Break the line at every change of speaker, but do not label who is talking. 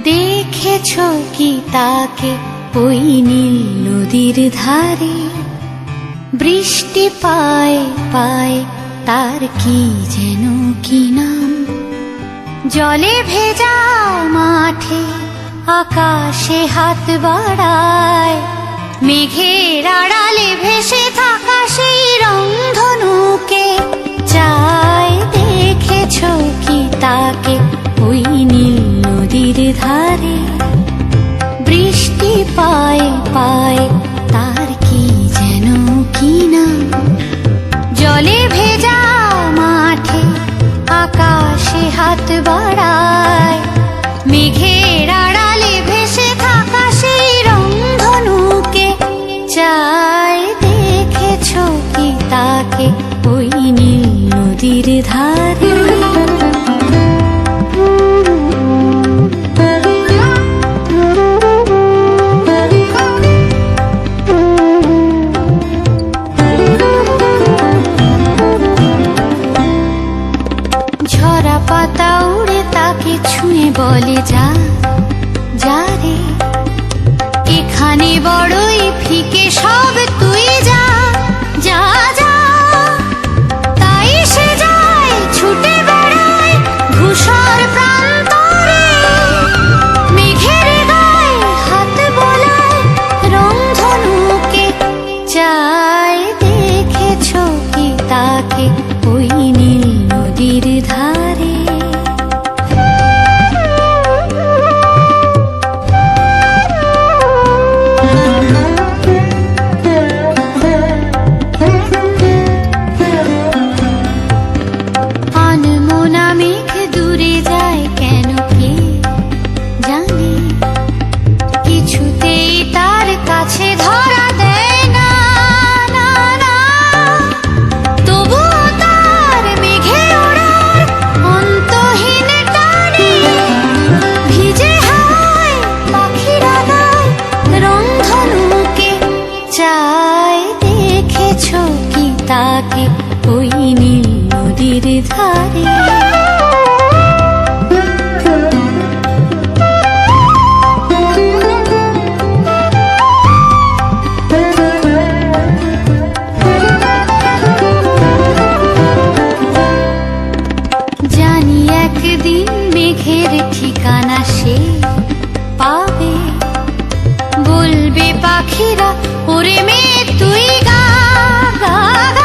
দেখেছো কি তাকে ওই নীল নদীর ধারে? বৃষ্টি পায় পায় তার কি যেন কি নাম। জলে ভেজা মাঠে আকাশে হাত বাড়ায়, মেঘের আড়ালে ভেসে থাকা সেই রংধনুকে চায়। দেখেছো কি তাকে ওই নীল নদীর ধারে? বৃষ্টি পায় পায় তার কি যেন কি নাম। জলে ভেজা মাঠে আকাশে হাত বাড়ায়, মেঘের আড়ালে ভেসে থাকা সেই রংধনুকে চায়। দেখেছো কি তাকে ওই নীল নদীর ধারে? ঝরা পাতা উড়ে তাকে ছুঁয়ে বলে যা যা রে, এখানে বড়ই ফিকে সব, তুই যা যা যা। তাই সে যায় ছুটে বেড়ায় ধূসর প্রান্তরে, মেঘের গায়ে হাত বোলায় রংধনুকে চায়। দেখেছো কি তাকে ওই নীল নদীর ধারে? আনমনা মেঘ দূরে যায় কেন কে জানে, কিছুতেই তার কাছে ধরা দেয় না না না। তবুও তার মেঘে ওড়ার অন্তহীন টানে, ভিজে হাওয়ায় পাখিরা গায় রংধনুকে চায়। দেখেছো কি তাকে ওই নীল নদীর ধারে? জানি একদিন মেঘের ঠিকানা সে পাবে, বলবে পাখিরা ওরে মেয়ে তুই গা গা গা।